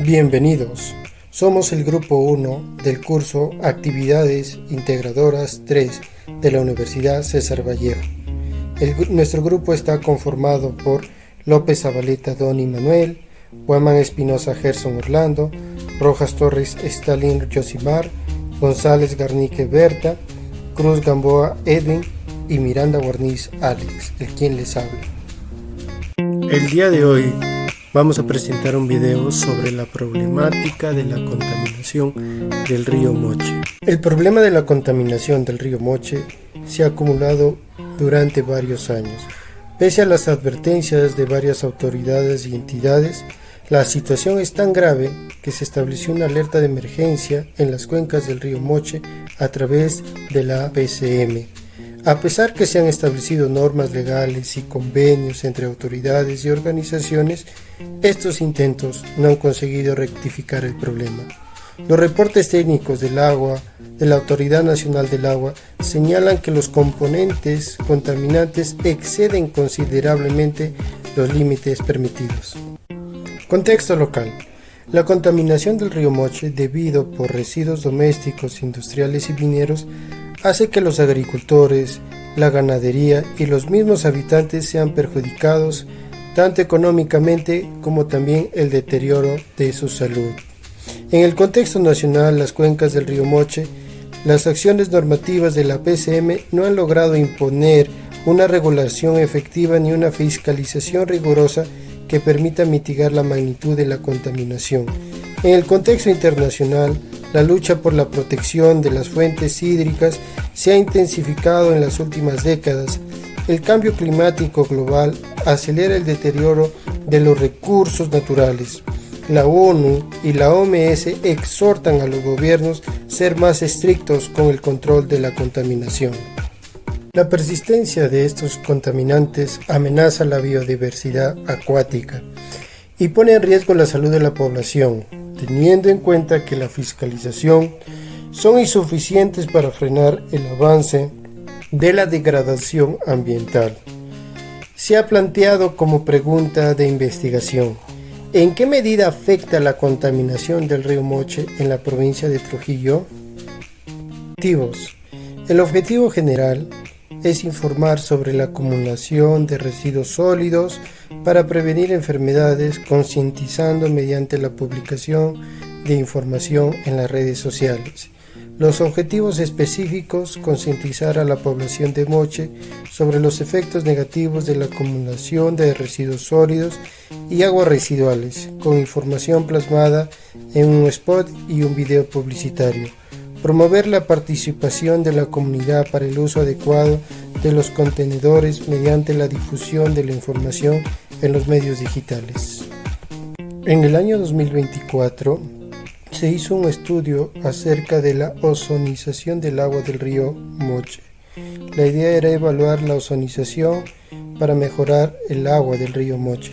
Bienvenidos, somos el grupo 1 del curso Actividades Integradoras 3 de la Universidad César Vallejo. Nuestro grupo está conformado por López Zabaleta Donny Manuel, Guamán Espinosa Gerson Orlando, Rojas Torres Stalin Josimar, González Garnique Berta, Cruz Gamboa Edwin y Miranda Guarniz Alex, el quien les habla. El día de hoy vamos a presentar un video sobre la problemática de la contaminación del río Moche. El problema de la contaminación del río Moche se ha acumulado durante varios años. Pese a las advertencias de varias autoridades y entidades, la situación es tan grave que se estableció una alerta de emergencia en las cuencas del río Moche a través de la APCM. A pesar que se han establecido normas legales y convenios entre autoridades y organizaciones, estos intentos no han conseguido rectificar el problema. Los reportes técnicos del agua de la Autoridad Nacional del Agua señalan que los componentes contaminantes exceden considerablemente los límites permitidos. Contexto local. La contaminación del río Moche, debido por residuos domésticos, industriales y mineros, hace que los agricultores, la ganadería y los mismos habitantes sean perjudicados tanto económicamente como también el deterioro de su salud. En el contexto nacional, las cuencas del río Moche, las acciones normativas de la PCM no han logrado imponer una regulación efectiva ni una fiscalización rigurosa que permita mitigar la magnitud de la contaminación. En el contexto internacional, la lucha por la protección de las fuentes hídricas se ha intensificado en las últimas décadas. El cambio climático global acelera el deterioro de los recursos naturales. La ONU y la OMS exhortan a los gobiernos a ser más estrictos con el control de la contaminación. La persistencia de estos contaminantes amenaza la biodiversidad acuática y pone en riesgo la salud de la población, teniendo en cuenta que la fiscalización son insuficientes para frenar el avance de la degradación ambiental. Se ha planteado como pregunta de investigación: ¿en qué medida afecta la contaminación del río Moche en la provincia de Trujillo? El objetivo general es informar sobre la acumulación de residuos sólidos para prevenir enfermedades, concientizando mediante la publicación de información en las redes sociales. Los objetivos específicos: concientizar a la población de Moche sobre los efectos negativos de la acumulación de residuos sólidos y aguas residuales, con información plasmada en un spot y un video publicitario. Promover la participación de la comunidad para el uso adecuado de los contenedores mediante la difusión de la información en los medios digitales. En el año 2024 se hizo un estudio acerca de la ozonización del agua del río Moche. La idea era evaluar la ozonización para mejorar el agua del río Moche.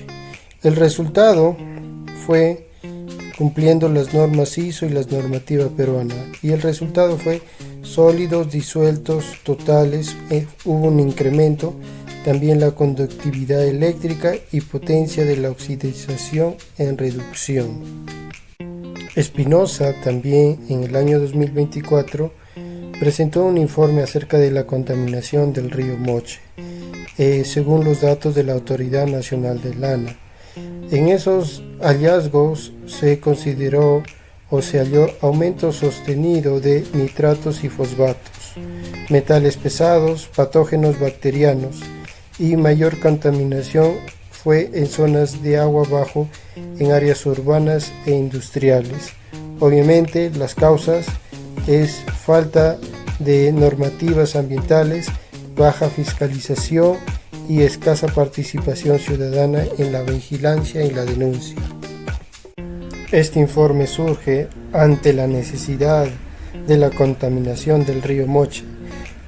El resultado fue cumpliendo las normas ISO y las normativas peruanas, y el resultado fue sólidos disueltos totales, hubo un incremento, también la conductividad eléctrica y potencia de la oxidación en reducción. Espinosa también en el año 2024 presentó un informe acerca de la contaminación del río Moche, según los datos de la Autoridad Nacional del ANA. En esos hallazgos se consideró o se halló aumento sostenido de nitratos y fosfatos, metales pesados, patógenos bacterianos, y mayor contaminación fue en zonas de agua abajo, en áreas urbanas e industriales. Obviamente las causas es falta de normativas ambientales, baja fiscalización y escasa participación ciudadana en la vigilancia y la denuncia. Este informe surge ante la necesidad de la contaminación del río Moche,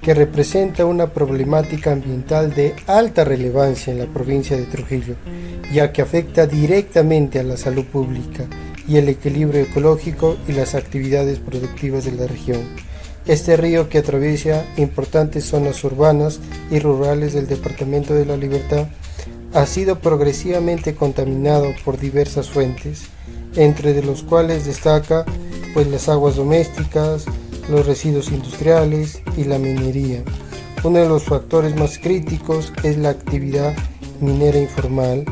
que representa una problemática ambiental de alta relevancia en la provincia de Trujillo, ya que afecta directamente a la salud pública y el equilibrio ecológico y las actividades productivas de la región. Este río, que atraviesa importantes zonas urbanas y rurales del departamento de La Libertad, ha sido progresivamente contaminado por diversas fuentes. entre de los cuales destaca pues las aguas domésticas, los residuos industriales y la minería. Uno de los factores más críticos es la actividad minera informal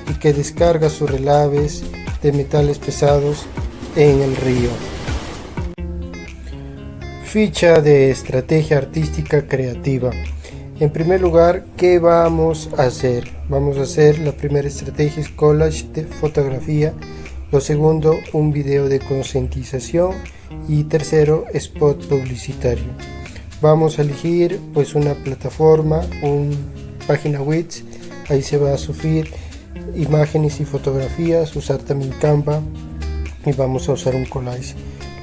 y que descarga sus relaves de metales pesados en el río. Ficha de estrategia artística creativa. En primer lugar, ¿qué vamos a hacer? Vamos a hacer la primera estrategia es collage de fotografía, lo segundo un video de concientización y tercero spot publicitario. Vamos a elegir pues una plataforma, una página Wix, ahí se va a subir imágenes y fotografías, usar también Canva y vamos a usar un collage.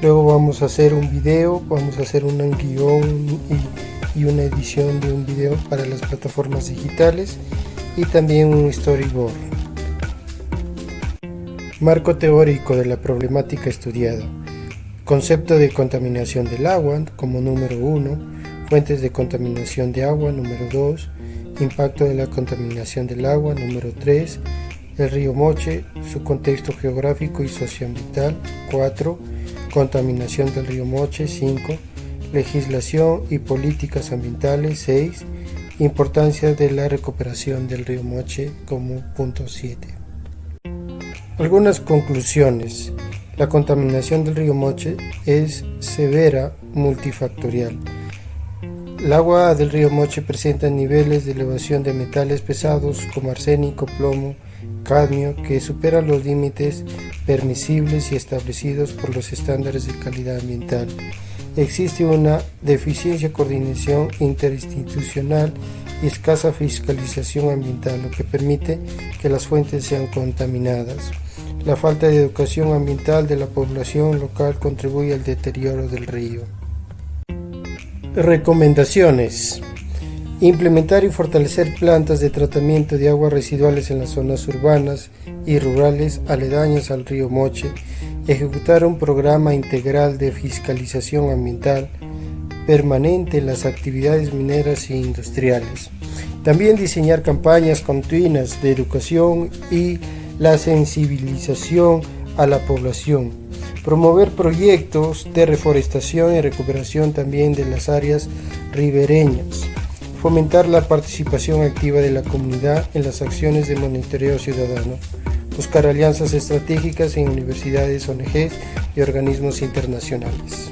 Luego vamos a hacer un video, vamos a hacer un guión y una edición de un video para las plataformas digitales y también un storyboard. Marco teórico de la problemática estudiada. Concepto de contaminación del agua como número 1, fuentes de contaminación de agua número 2, impacto de la contaminación del agua número 3, el río Moche, su contexto geográfico y socioambiental 4, contaminación del río Moche 5, legislación y políticas ambientales 6, importancia de la recuperación del río Moche como punto 7. Algunas conclusiones. La contaminación del río Moche es severa multifactorial. El agua del río Moche presenta niveles de elevación de metales pesados como arsénico, plomo, cadmio que superan los límites permisibles y establecidos por los estándares de calidad ambiental. Existe una deficiencia de coordinación interinstitucional y escasa fiscalización ambiental, lo que permite que las fuentes sean contaminadas. La falta de educación ambiental de la población local contribuye al deterioro del río. Recomendaciones. Implementar y fortalecer plantas de tratamiento de aguas residuales en las zonas urbanas y rurales aledañas al río Moche. Ejecutar un programa integral de fiscalización ambiental permanente en las actividades mineras e industriales. También diseñar campañas continuas de educación y la sensibilización a la población. Promover proyectos de reforestación y recuperación también de las áreas ribereñas. Fomentar la participación activa de la comunidad en las acciones de monitoreo ciudadano. Buscar alianzas estratégicas en universidades, ONGs y organismos internacionales.